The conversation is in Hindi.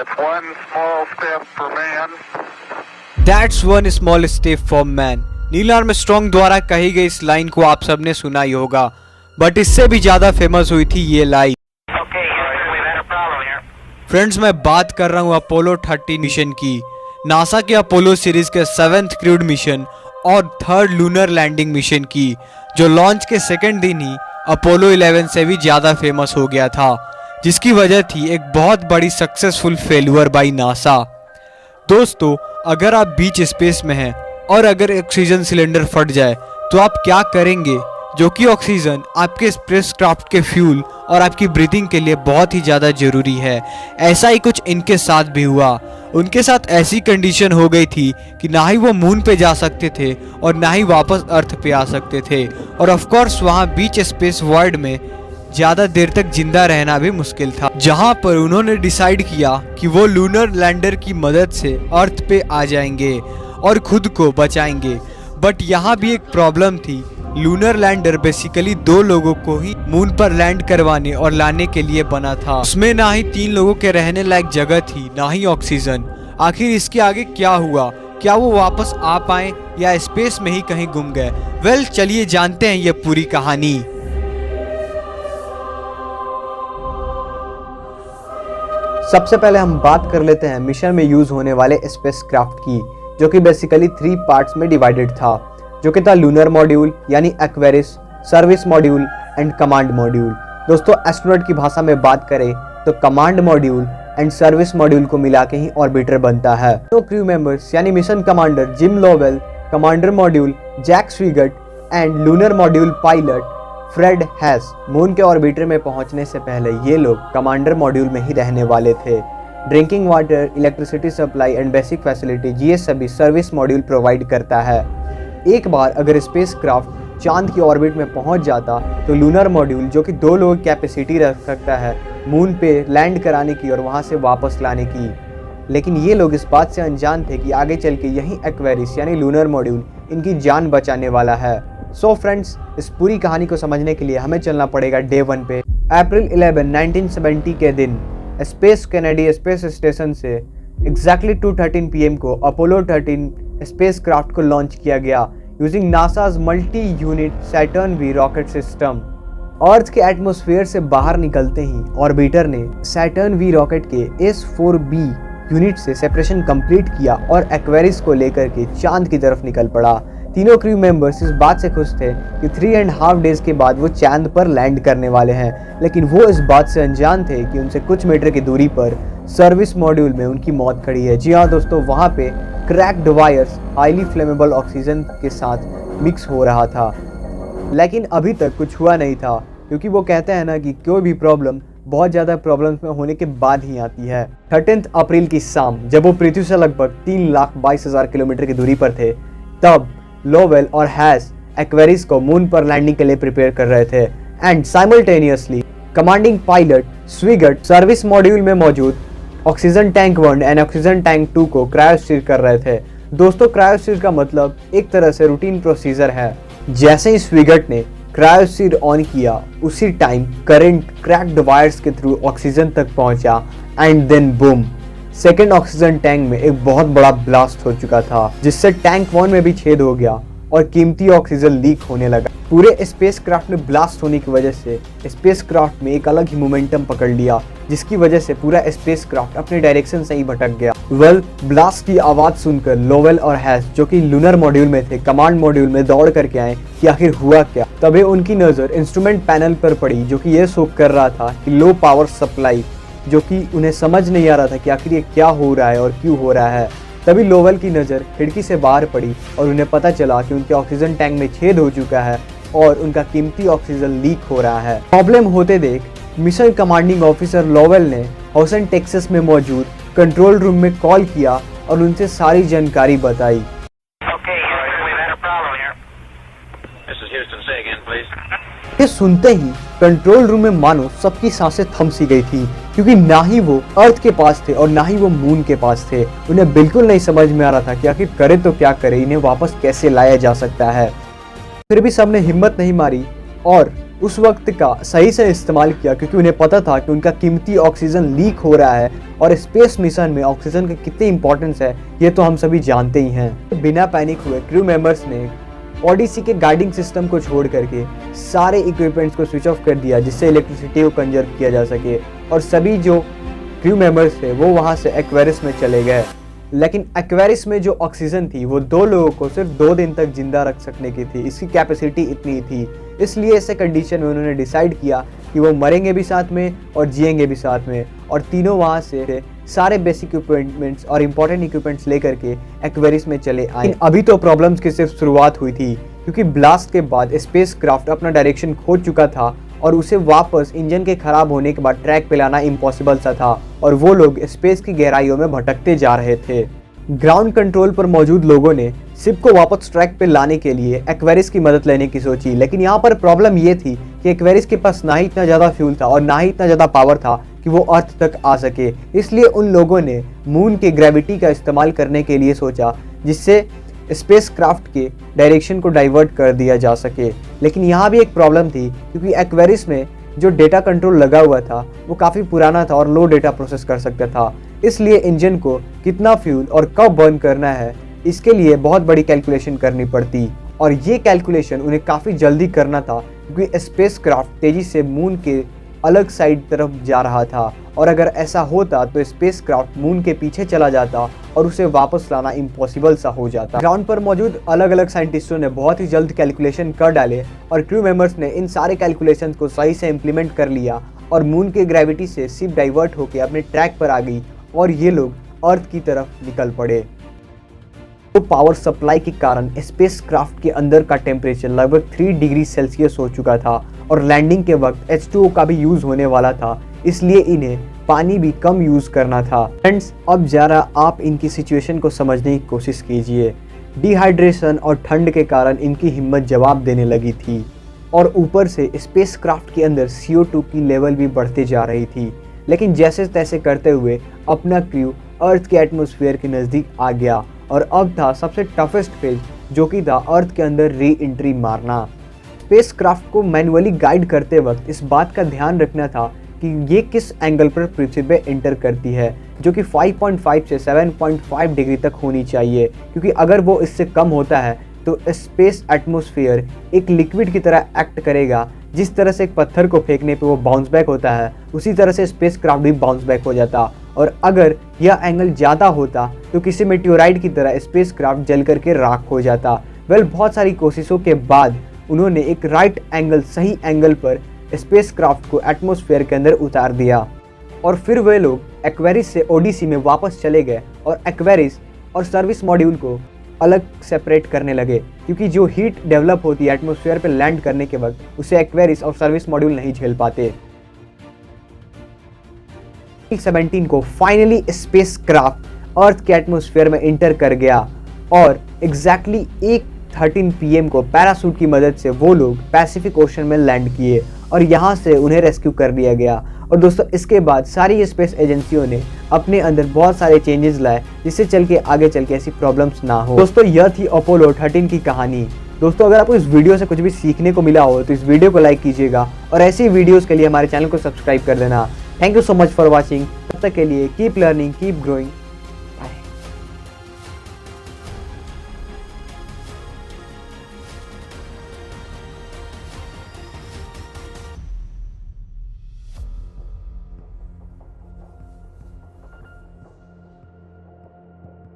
That's one small step for man. Neil Armstrong द्वारा कही गई इस लाइन को आप सबने सुना ही होगा, बट इससे भी ज्यादा फेमस हुई थी ये लाइन। फ्रेंड्स, मैं बात कर रहा हूँ अपोलो 13 मिशन की, नासा के अपोलो सीरीज के 7th क्रूड मिशन और 3rd लूनर लैंडिंग मिशन की, जो लॉन्च के सेकंड दिन ही अपोलो 11 से भी ज्यादा फेमस हो गया था, जिसकी वजह थी एक बहुत बड़ी सक्सेसफुल फेल्यूर बाय नासा। दोस्तों, अगर आप बीच स्पेस में हैं और अगर ऑक्सीजन सिलेंडर फट जाए तो आप क्या करेंगे, जो कि ऑक्सीजन आपके स्पेसक्राफ्ट के फ्यूल और आपकी ब्रीथिंग के लिए बहुत ही ज़्यादा ज़रूरी है। ऐसा ही कुछ इनके साथ भी हुआ। उनके साथ ऐसी कंडीशन हो गई थी कि ना ही वो मून पे जा सकते थे और ना ही वापस अर्थ पे आ सकते थे, और ऑफ कोर्स वहाँ बीच स्पेस वर्ल्ड में ज़्यादा देर तक जिंदा रहना भी मुश्किल था, जहाँ पर उन्होंने डिसाइड किया कि वो लूनर लैंडर की मदद से अर्थ पे आ जाएंगे और खुद को बचाएंगे। बट यहाँ भी एक प्रॉब्लम थी। लूनर लैंडर बेसिकली 2 लोगों को ही मून पर लैंड करवाने और लाने के लिए बना था। उसमें ना ही 3 लोगों के रहने लायक जगह थी, ना ही ऑक्सीजन। आखिर इसके आगे क्या हुआ? क्या वो वापस आ पाए या स्पेस में ही कहीं गुम गए? वेल, चलिए जानते हैं ये पूरी कहानी। सबसे पहले हम बात कर लेते हैं मिशन में यूज होने वाले स्पेसक्राफ्ट की, जो कि बेसिकली 3 पार्ट्स में डिवाइडेड था, जो कि था लूनर मॉड्यूल यानी Aquarius, service module and command module. दोस्तों, एस्ट्रोनॉट की भाषा में बात करें तो command module and service module को मिला के ही ऑर्बिटर बनता है। तो क्रू मेंबर्स यानी mission commander Jim Lovell, commander module Jack Swigert and lunar module pilot Fred Haise moon के ऑर्बिटर में पहुंचने से पहले ये लोग कमांडर मॉड्यूल में ही रहने वाले थे। Drinking water, electricity supply and basic facility, ये सभी सर्विस मॉड्यूल प्रोवाइड करता है। एक बार अगर स्पेसक्राफ्ट चांद की ऑर्बिट में पहुंच जाता तो लूनर मॉड्यूल, जो कि 2 लोगों की कैपेसिटी रख सकता है, मून पे लैंड कराने की और वहां से वापस लाने की। लेकिन ये लोग इस बात से अनजान थे कि आगे चल के यही एक्वेरिस यानी लूनर मॉड्यूल इनकी जान बचाने वाला है। सो फ्रेंड्स, इस पूरी कहानी को समझने के लिए हमें चलना पड़ेगा डे 1 पे। अप्रैल 11, 1970 के दिन स्पेस कैनेडी स्पेस स्टेशन से एग्जैक्टली 2:13 PM को अपोलो 13 स्पेसक्राफ्ट को लॉन्च किया गया using NASA's multi unit Saturn V rocket system. Earth के एटमॉस्फेयर से बाहर निकलते ही ऑर्बिटर ने सैटर्न वी रॉकेट के S4B यूनिट से सेपरेशन कंप्लीट किया और एक्वेरिस को लेकर के चांद की तरफ निकल पड़ा। तीनों क्रू मेंबर्स इस बात से खुश थे कि 3.5 डेज के बाद वो चांद पर लैंड करने वाले हैं, लेकिन वो इस बात से अनजान थे कि उनसे कुछ मीटर की दूरी पर सर्विस मॉड्यूल में उनकी मौत खड़ी है। जी हाँ दोस्तों, वहाँ पे cracked wires highly flammable oxygen के साथ मिक्स हो रहा था। लेकिन अभी तक कुछ हुआ नहीं था, क्योंकि वो कहते हैं ना कि कोई भी प्रॉब्लम बहुत ज़्यादा प्रॉब्लम्स में होने के बाद ही आती है। 13 अप्रैल की शाम जब वो पृथ्वी से लगभग 3,22,000 किलोमीटर की दूरी पर थे, तब लोवेल और हैस एक्वेरिस को मून पर लैंडिंग के लिए प्रिपेयर कर रहे थे and simultaneously commanding pilot Swigert service module में मौजूद oxygen tank 1 and oxygen tank 2 को क्रायोस्फीयर कर रहे थे। दोस्तों, क्रायोस्फीयर का मतलब एक तरह से रूटीन प्रोसीजर है। जैसे ही स्विगट ने क्रायोस्फीयर ऑन किया, उसी टाइम करंट क्रैक्ड वायर्स के थ्रू ऑक्सीजन तक पहुंचा and then boom, second oxygen tank में एक बहुत बड़ा ब्लास्ट हो चुका था, जिससे टैंक 1 में भी छेद हो गया और कीमती ऑक्सीजन लीक होने लगा। पूरे स्पेसक्राफ्ट में ब्लास्ट होने की वजह से स्पेसक्राफ्ट में एक अलग ही मोमेंटम पकड़ लिया, जिसकी वजह से पूरा स्पेसक्राफ्ट अपने डायरेक्शन से ही भटक गया। ब्लास्ट की आवाज सुनकर लोवेल और हैस, जो कि लूनर मॉड्यूल में थे, कमांड मॉड्यूल में दौड़ करके आए कि आखिर हुआ क्या। तभी उनकी नजर इंस्ट्रूमेंट पैनल पर पड़ी, जो कि यह शो कर रहा था कि लो पावर सप्लाई, जो कि उन्हें समझ नहीं आ रहा था कि आखिर ये क्या हो रहा है और क्यों हो रहा है। तभी लोवेल की नज़र खिड़की से बाहर पड़ी और उन्हें पता चला कि उनके ऑक्सीजन टैंक में छेद हो चुका है और उनका कीमती ऑक्सीजन लीक हो रहा है। प्रॉब्लम होते देख मिशन कमांडिंग ऑफिसर लोवेल ने ह्यूस्टन टेक्सास में मौजूद कंट्रोल रूम में कॉल किया और उनसे सारी जानकारी बताई। ये सुनते ही कंट्रोल रूम में मानो सबकी सांसें थम सी गई थी, क्योंकि ना ही वो अर्थ के पास थे और ना ही वो मून के पास थे। उन्हें बिल्कुल नहीं समझ में आ रहा था कि आखिर करे तो क्या करे, इन्हें वापस कैसे लाया जा सकता है। फिर भी सबने हिम्मत नहीं मारी और उस वक्त का सही से इस्तेमाल किया, क्योंकि उन्हें पता था कि उनका कीमती ऑक्सीजन लीक हो रहा है और स्पेस मिशन में ऑक्सीजन की कितनी इंपॉर्टेंस है ये तो हम सभी जानते ही हैं। बिना पैनिक हुए क्रू मेंबर्स ने ओडिसी के गाइडिंग सिस्टम को छोड़ करके सारे इक्विपमेंट्स को स्विच ऑफ कर दिया, जिससे इलेक्ट्रिसिटी को कंजर्व किया जा सके, और सभी जो क्रू मेंबर्स थे वो वहाँ से एक्वेरियस में चले गए। लेकिन एक्वेरियस में जो ऑक्सीजन थी वो 2 लोगों को सिर्फ 2 दिन तक जिंदा रख सकने की थी, इसकी कैपेसिटी इतनी थी। इसलिए ऐसे कंडीशन में उन्होंने डिसाइड किया कि वो मरेंगे भी साथ में और जिएंगे भी साथ में, और तीनों वहाँ से सारे बेसिक इक्विपमेंट्स और इम्पोर्टेंट इक्विपमेंट्स लेकर के एक्वेरियस में चले आए। अभी तो प्रॉब्लम्स की सिर्फ शुरुआत हुई थी, क्योंकि ब्लास्ट के बाद स्पेस क्राफ्ट अपना डायरेक्शन खो चुका था और उसे वापस इंजन के खराब होने के बाद ट्रैक पे लाना इम्पॉसिबल सा था, और वो लोग स्पेस की गहराइयों में भटकते जा रहे थे। ग्राउंड कंट्रोल पर मौजूद लोगों ने शिप को वापस ट्रैक पे लाने के लिए एक्वेरियस की मदद लेने की सोची, लेकिन यहाँ पर प्रॉब्लम ये थी कि एक्वेरियस के पास ना ही इतना ज़्यादा फ्यूल था और ना ही इतना ज़्यादा पावर था कि वो अर्थ तक आ सके। इसलिए उन लोगों ने मून के ग्रेविटी का इस्तेमाल करने के लिए सोचा, जिससे स्पेस क्राफ्ट के डायरेक्शन को डाइवर्ट कर दिया जा सके। लेकिन यहाँ भी एक प्रॉब्लम थी, क्योंकि एक्वेरियस में जो डेटा कंट्रोल लगा हुआ था वो काफ़ी पुराना था और लो डेटा प्रोसेस कर सकता था। इसलिए इंजन को कितना फ्यूल और कब बर्न करना है इसके लिए बहुत बड़ी कैलकुलेशन करनी पड़ती, और ये कैलकुलेशन उन्हें काफ़ी जल्दी करना था, क्योंकि स्पेस क्राफ्ट तेज़ी से मून के अलग साइड तरफ जा रहा था, और अगर ऐसा होता तो स्पेस क्राफ्ट मून के पीछे चला जाता और उसे वापस लाना इम्पॉसिबल सा हो जाता। ग्राउंड पर मौजूद अलग अलग साइंटिस्टों ने बहुत ही जल्द कैलकुलेशन कर डाले, और क्रू मेंबर्स ने इन सारे कैलकुलेशंस को सही से इम्प्लीमेंट कर लिया, और मून के ग्रेविटी से शिप डाइवर्ट होकर अपने ट्रैक पर आ गई और ये लोग अर्थ की तरफ निकल पड़े। तो पावर सप्लाई के कारण स्पेस क्राफ्ट के अंदर का टेम्परेचर लगभग 3 डिग्री सेल्सियस हो चुका था, और लैंडिंग के वक्त H2O का भी यूज़ होने वाला था, इसलिए इन्हें पानी भी कम यूज़ करना था। फ्रेंड्स, अब ज़रा आप इनकी सिचुएशन को समझने की कोशिश कीजिए। डिहाइड्रेशन और ठंड के कारण इनकी हिम्मत जवाब देने लगी थी, और ऊपर से स्पेस क्राफ्ट के अंदर CO2 की लेवल भी बढ़ते जा रही थी। लेकिन जैसे तैसे करते हुए अपना क्रू अर्थ के एटमॉस्फेयर के नज़दीक आ गया, और अब था सबसे टफेस्ट फेज, जो कि था अर्थ के अंदर री एंट्री मारना। स्पेस क्राफ्ट को मैनुअली गाइड करते वक्त इस बात का ध्यान रखना था कि ये किस एंगल पर पृथ्वी पे एंटर करती है, जो कि 5.5 से 7.5 डिग्री तक होनी चाहिए, क्योंकि अगर वो इससे कम होता है तो स्पेस एटमॉस्फेयर एक लिक्विड की तरह एक्ट करेगा। जिस तरह से एक पत्थर को फेंकने पे वो बाउंस बैक होता है, उसी तरह से स्पेस क्राफ्ट भी बाउंस बैक हो जाता, और अगर यह एंगल ज़्यादा होता तो किसी मेटियोराइट की तरह स्पेस क्राफ्ट जल करके राख हो जाता। बहुत सारी कोशिशों के बाद उन्होंने एक राइट एंगल, सही एंगल पर स्पेस क्राफ्ट को एटमॉस्फेयर के अंदर उतार दिया, और फिर वे लोग एक्वेरियस से ओडिसी में वापस चले गए और एक्वेरियस और सर्विस मॉड्यूल को अलग सेपरेट करने लगे, क्योंकि जो हीट डेवलप होती है एटमॉस्फेयर पे लैंड करने के वक्त उसे एक्वेरियस और सर्विस मॉड्यूल नहीं झेल पाते। 17 को फाइनली स्पेस क्राफ्ट अर्थ के एटमॉस्फेयर में इंटर कर गया, और एग्जैक्टली 1:13 PM को पैराशूट की मदद से वो लोग पैसिफिक ओशन में लैंड किए, और यहाँ से उन्हें रेस्क्यू कर लिया गया। और दोस्तों, इसके बाद सारी स्पेस एजेंसियों ने अपने अंदर बहुत सारे चेंजेस लाए, जिससे चल के आगे चल के ऐसी प्रॉब्लम्स ना हो। दोस्तों, यह थी अपोलो 13 की कहानी। दोस्तों, अगर आपको इस वीडियो से कुछ भी सीखने को मिला हो तो इस वीडियो को लाइक कीजिएगा, और ऐसी वीडियोस के लिए हमारे चैनल को सब्सक्राइब कर देना। Thank you so much for watching. तब तक के लिए कीप लर्निंग, कीप ग्रोइंग।